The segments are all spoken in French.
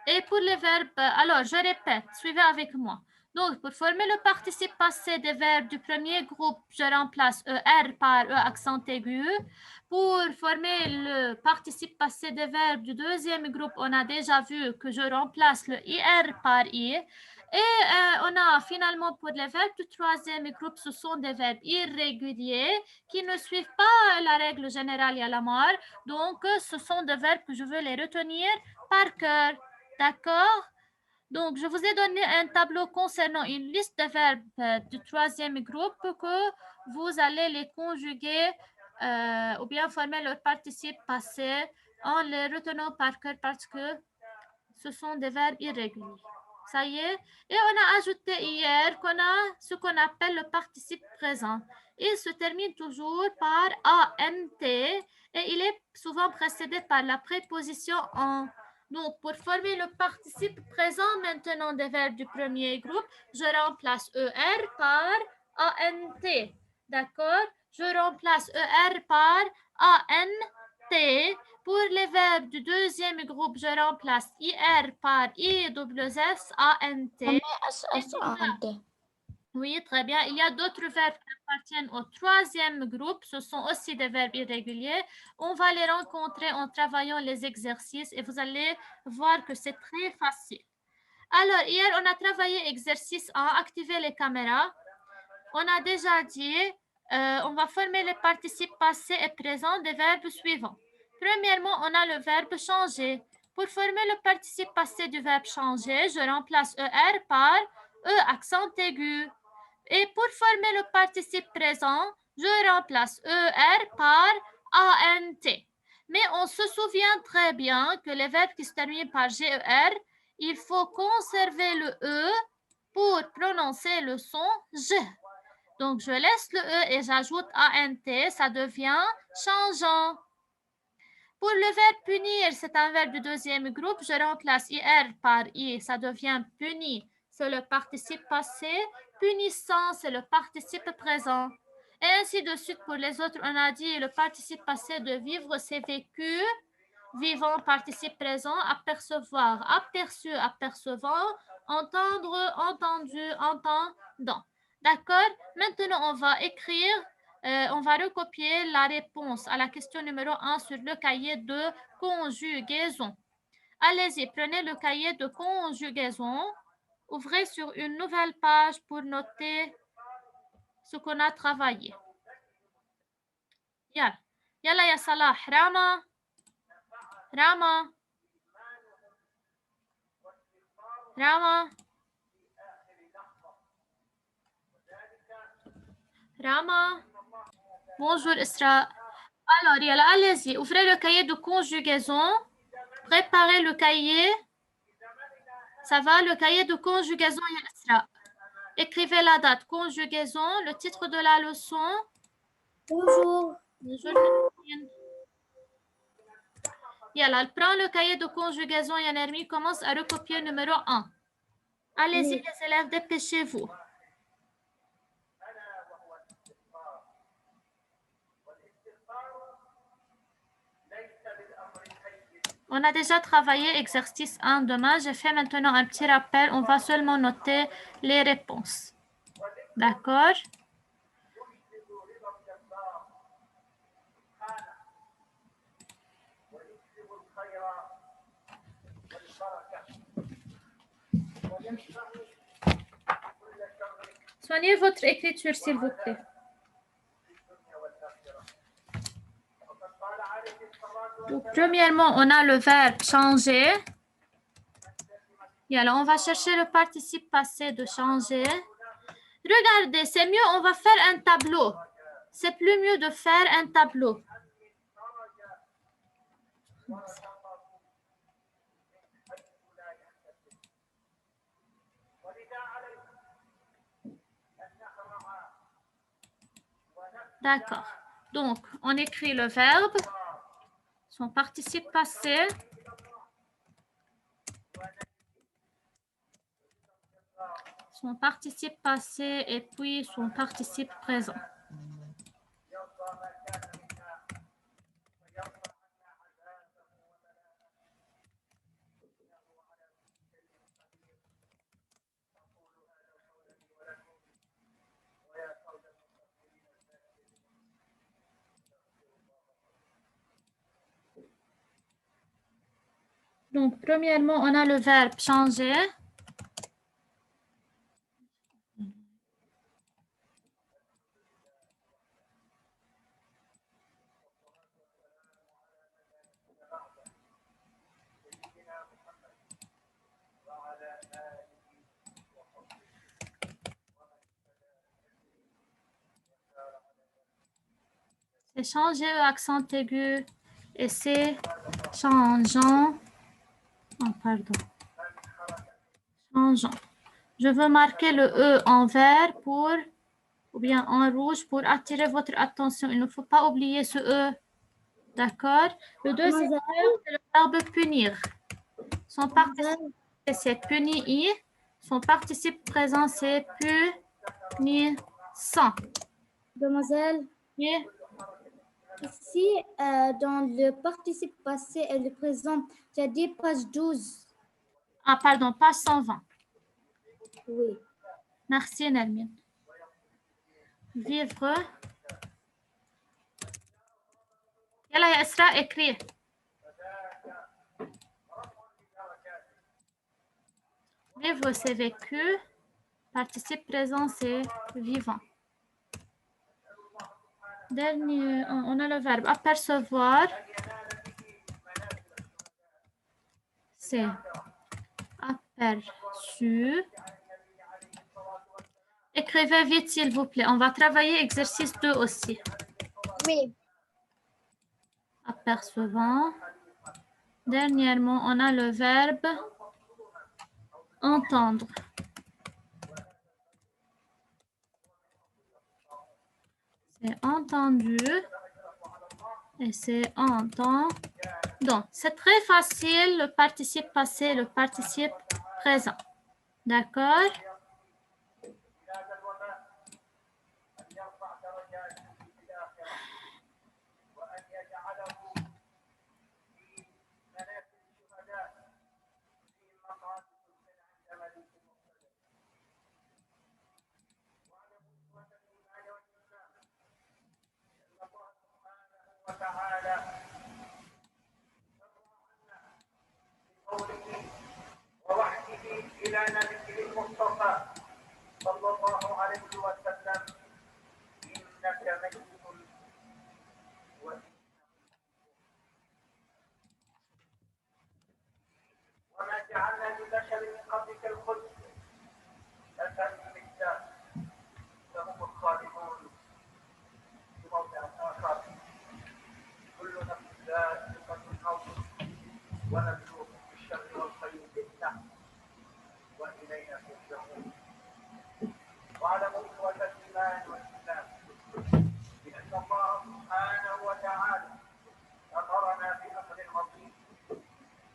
Et pour les verbes, alors je répète, suivez avec moi. Donc, pour former le participe passé des verbes du premier groupe, je remplace ER par E accent aigu. Pour former le participe passé des verbes du deuxième groupe, on a déjà vu que je remplace le IR par I. Et on a finalement pour les verbes du troisième groupe, ce sont des verbes irréguliers qui ne suivent pas la règle générale à la mort. Donc, ce sont des verbes que je veux les retenir par cœur. D'accord? Donc, je vous ai donné un tableau concernant une liste de verbes du troisième groupe que vous allez les conjuguer ou bien former leur participe passé en les retenant par cœur parce que ce sont des verbes irréguliers. Ça y est. Et on a ajouté hier qu'on a ce qu'on appelle le participe présent. Il se termine toujours par ANT et il est souvent précédé par la préposition en. Donc, pour former le participe présent maintenant des verbes du premier groupe, je remplace ER par ANT. D'accord? Je remplace ER par ANT. Pour les verbes du deuxième groupe, je remplace IR par ISSANT. Oui, très bien. Il y a d'autres verbes qui appartiennent au troisième groupe. Ce sont aussi des verbes irréguliers. On va les rencontrer en travaillant les exercices et vous allez voir que c'est très facile. Alors, hier, on a travaillé exercice 1, activer les caméras. On a déjà dit, on va former les participes passés et présents des verbes suivants. Premièrement, on a le verbe changer. Pour former le participe passé du verbe changer, je remplace ER par E accent aigu. Et pour former le participe présent, je remplace ER par ANT. Mais on se souvient très bien que les verbes qui se terminent par GER, il faut conserver le E pour prononcer le son G. Donc, je laisse le E et j'ajoute ANT, ça devient changeant. Pour le verbe punir, c'est un verbe du deuxième groupe. Je remplace IR par I, ça devient puni. C'est le participe passé. Punissant, c'est le participe présent. Et ainsi de suite pour les autres, on a dit le participe passé de vivre, c'est vécu. Vivant, participe présent. Apercevoir, aperçu, apercevant. Entendre, entendu, entendant. D'accord? Maintenant, on va écrire on va recopier la réponse à la question numéro 1 sur le cahier de conjugaison. Allez-y, prenez le cahier de conjugaison. Ouvrez sur une nouvelle page pour noter ce qu'on a travaillé. Yalla. Yalla ya Salah. Rama. Rama. Rama. Rama. Bonjour Isra. Alors, yalla, allez-y. Ouvrez le cahier de conjugaison. Préparez le cahier. Ça va, le cahier de conjugaison, Isra. Écrivez la date, conjugaison, le titre de la leçon. Bonjour. Bonjour. Yalla, prends le cahier de conjugaison, Yanermi, commence à recopier numéro 1. Allez-y, Oui. les élèves, dépêchez-vous. On a déjà travaillé exercice 1 demain. J'ai fait maintenant un petit rappel. On va seulement noter les réponses. D'accord? Soignez votre écriture, s'il vous plaît. Donc, premièrement, on a le verbe changer. Et alors, on va chercher le participe passé de changer. Regardez, c'est mieux, on va faire un tableau. C'est plus mieux de faire un tableau. D'accord. Donc, on écrit le verbe, son participe passé. Son participe passé et puis son participe présent. Donc, premièrement, on a le verbe changer. C'est changer accent aigu et c'est changeant. Oh, pardon. Changeant. Je veux marquer le E en vert ou bien en rouge pour attirer votre attention. Il ne faut pas oublier ce E. D'accord? Le deuxième verbe, c'est le verbe punir. Son participe, c'est punir. Son participe présent, c'est punissant. Mademoiselle, Oui. ici, dans le participe passé et le présent, tu as dit page 12. Ah, pardon, page 120. Oui. Merci, Nermine. Vivre. يلا يا إسراء écris. Vivre, c'est vécu. Participe présent, c'est vivant. Dernier, on a le verbe apercevoir. C'est aperçu. Écrivez vite, s'il vous plaît. On va travailler exercice 2 aussi. Oui. Apercevant. Dernièrement, on a le verbe entendre. C'est entendu et c'est entend. Donc, c'est très facile, le participe passé, le participe présent. D'accord? ووحده إلى نبيه المصطفى صلى الله عليه وسلم إنك ميت وما جعلنا لبشر من قبلك الخلد أفإن مت فهم الخالدون في موضع آخر كل نفس ذائقة الموت ونبلوكم بالشر والخير فتنة وإلينا ترجعون واعلموا إخوة الإيمان والإسلام بأن الله سبحانه وتعالى أمرنا بأمر عظيم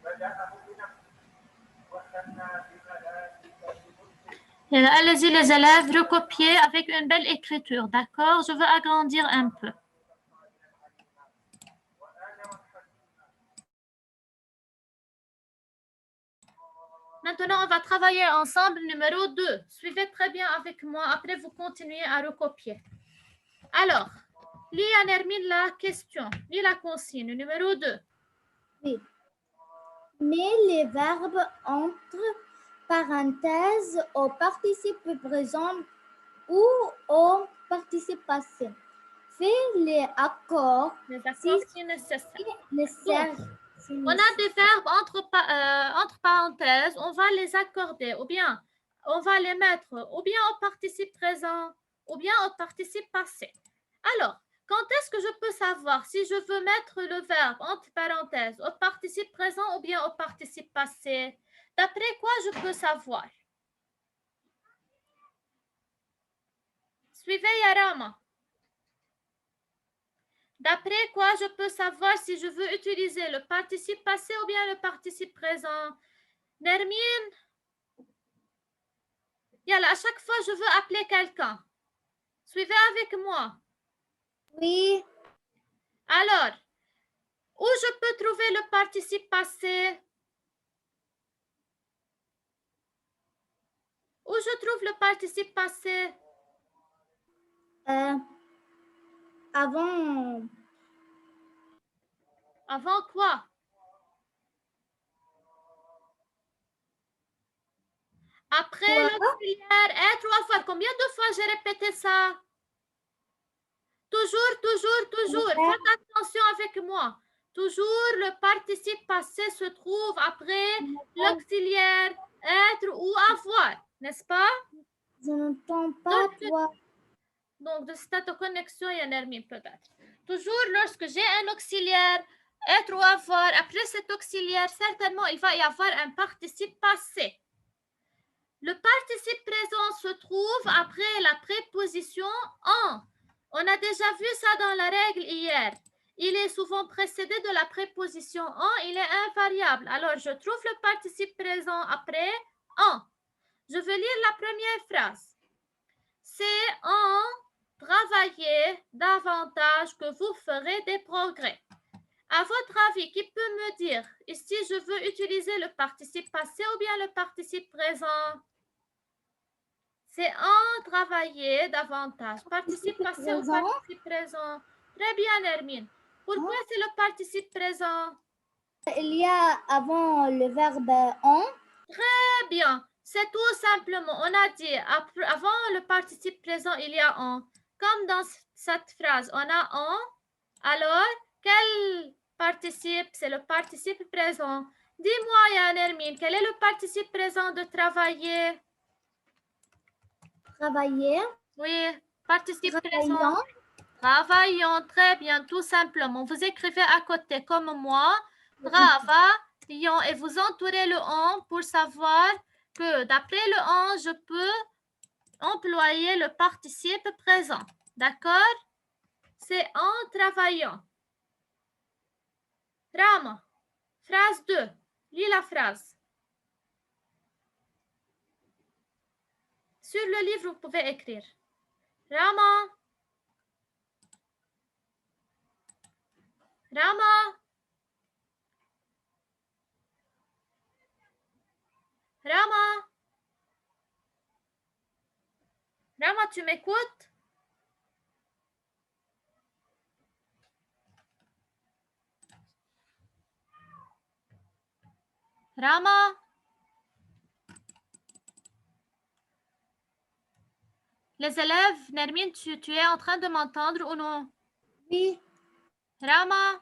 بدأه بنفسه وثنى بملائكته Allez-y les élèves, recopiez avec une belle écriture, d'accord? Je veux agrandir un peu. Maintenant, on va travailler ensemble numéro 2. Suivez très bien avec moi. Après, vous continuez à recopier. Alors, lis à Nermine la question. Lis la consigne numéro 2. Oui. Mais les verbes entre parenthèses au participe présent ou au participe passé. Fais les accords Les accords si nécessaires. On a des verbes entre parenthèses, on va les accorder, ou bien on va les mettre ou bien au participe présent, ou bien au participe passé. Alors, quand est-ce que je peux savoir si je veux mettre le verbe entre parenthèses au participe présent ou bien au participe passé? D'après quoi je peux savoir? Suivez Yarama. D'après quoi je peux savoir si je veux utiliser le participe passé ou bien le participe présent? Nermine? Yalla, à chaque fois, je veux appeler quelqu'un. Suivez avec moi. Oui. Alors, où je peux trouver le participe passé? Où je trouve le participe passé? Avant. Avant quoi? Après l'auxiliaire, être ou avoir. Combien de fois j'ai répété ça? Toujours, toujours, toujours. Faites attention avec moi. Toujours, le participe passé se trouve après l'auxiliaire, être ou avoir, n'est-ce pas? Je n'entends pas toi. Donc, de cette connexion, il y a Nermine peut-être. Toujours, lorsque j'ai un auxiliaire, être ou avoir, après cet auxiliaire, certainement, il va y avoir un participe passé. Le participe présent se trouve après la préposition en. On a déjà vu ça dans la règle hier. Il est souvent précédé de la préposition en, il est invariable. Alors, je trouve le participe présent après en. Je vais lire la première phrase. C'est en travailler davantage que vous ferez des progrès. À votre avis, qui peut me dire ici je veux utiliser le participe passé ou bien le participe présent? C'est en travailler davantage. Participe passé ou participe présent? Très bien, Hermine. Pourquoi c'est le participe présent? Il y a avant le verbe en. Très bien. C'est tout simplement, on a dit, avant le participe présent, il y a en. Comme dans cette phrase, on a en. Alors, quel participe? C'est le participe présent. Dis-moi, Yann Hermine, quel est le participe présent de travailler? Travailler. Oui, participe présent. Travaillons, très bien, tout simplement. Vous écrivez à côté comme moi, travaillons, et vous entourez le en pour savoir que d'après le en, je peux employer le participe présent. D'accord? C'est en travaillant. Rama, phrase 2. Lis la phrase. Sur le livre, vous pouvez écrire. Rama. Rama. Rama. Rama, tu m'écoutes? Rama. Les élèves, Nermine, tu es en train de m'entendre ou non? Oui. Rama.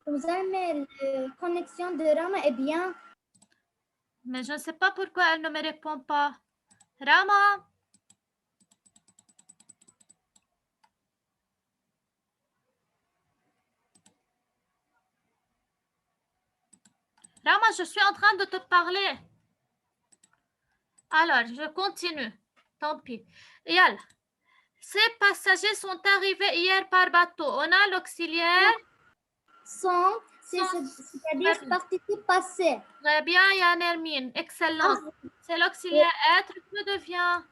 Vous avez la connexion de Rama est bien. Mais je ne sais pas pourquoi elle ne me répond pas. Rama. Rama, je suis en train de te parler. Alors, je continue. Tant pis. Yal. Ces passagers sont arrivés hier par bateau. On a l'auxiliaire. Sont, c'est-à-dire participe passé. Très bien, Yann Hermine. Excellent. C'est l'auxiliaire être qui devient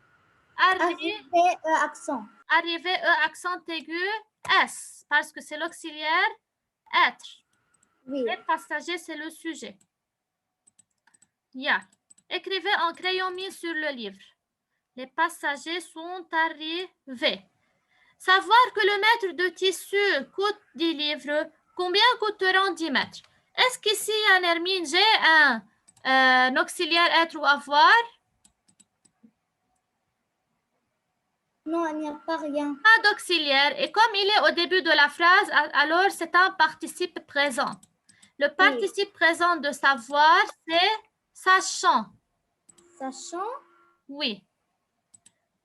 Arrivé, accent. Arrivé, accent aigu, S. Parce que c'est l'auxiliaire être. Oui. Les passagers, c'est le sujet. Ya. Écrivez en crayon mis sur le livre. Les passagers sont arrivés. Savoir que le mètre de tissu coûte 10 livres, combien coûteront 10 mètres? Est-ce qu'ici, en Hermine, j'ai un auxiliaire être ou avoir? Non, il n'y a pas rien. Pas d'auxiliaire. Et comme il est au début de la phrase, alors c'est un participe présent. Le participe présent de savoir, c'est sachant. Sachant? Oui.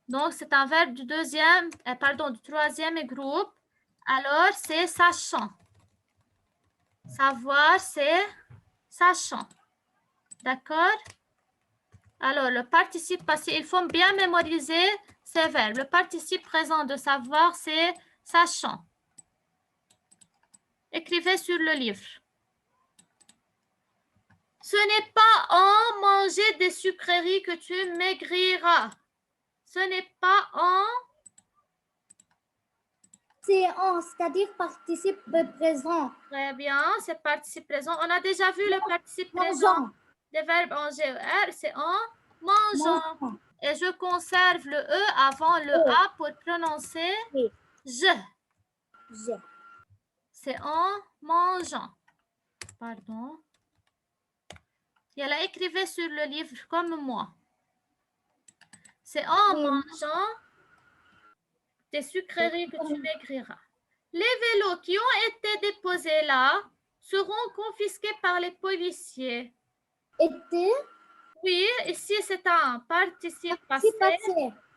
Donc, c'est un verbe du troisième groupe. Alors, c'est sachant. Savoir, c'est sachant. D'accord? Alors, le participe passé, il faut bien mémoriser ces verbes. Le participe présent de savoir, c'est sachant. Écrivez sur le livre. Ce n'est pas en manger des sucreries que tu maigriras. Ce n'est pas en... C'est en, c'est-à-dire participe présent. Très bien, c'est participe présent. On a déjà vu le participe présent des verbes en GER, c'est en mangeant. Et je conserve le E avant le A pour prononcer Oui. je. Je. C'est en mangeant. Pardon. Et elle a écrivé sur le livre comme moi. C'est en Oui. mangeant des sucreries que tu m'écriras. Les vélos qui ont été déposés là seront confisqués par les policiers. Était. Oui, ici c'est un participe passé.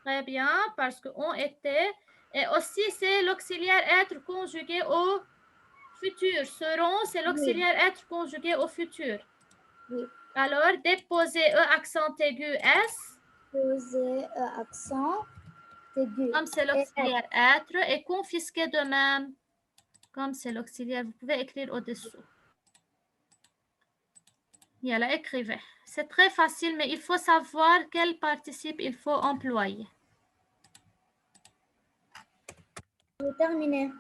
Très bien, parce que ont été. Et aussi c'est l'auxiliaire être conjugué au futur. Seront, c'est l'auxiliaire être conjugué au futur. Oui. Alors, déposer E accent aigu S. Poser accent aigu. Comme c'est l'auxiliaire être. Et confisquer de même. Comme c'est l'auxiliaire, vous pouvez écrire au-dessous. Et là, écrivez. C'est très facile, mais il faut savoir quel participe il faut employer. Terminé.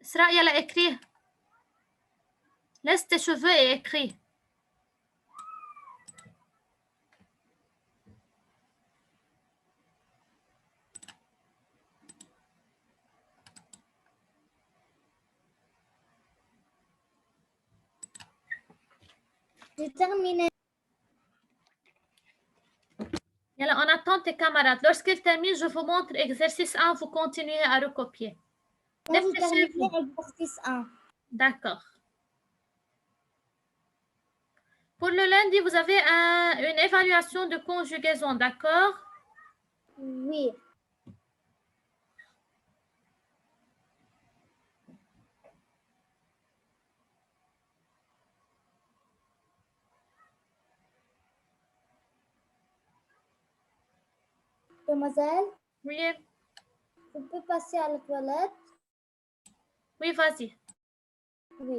Sra, il a écrit. Laisse tes cheveux et écris. J'ai terminé. Et là, on attend tes camarades. Lorsqu'ils terminent, je vous montre exercice 1. Vous continuez à recopier. Quand vous terminez exercice 1. D'accord. Pour le lundi, vous avez une évaluation de conjugaison, d'accord? Oui. Demoiselle? Oui. Je peux passer à la toilette? Oui, vas-y. Oui.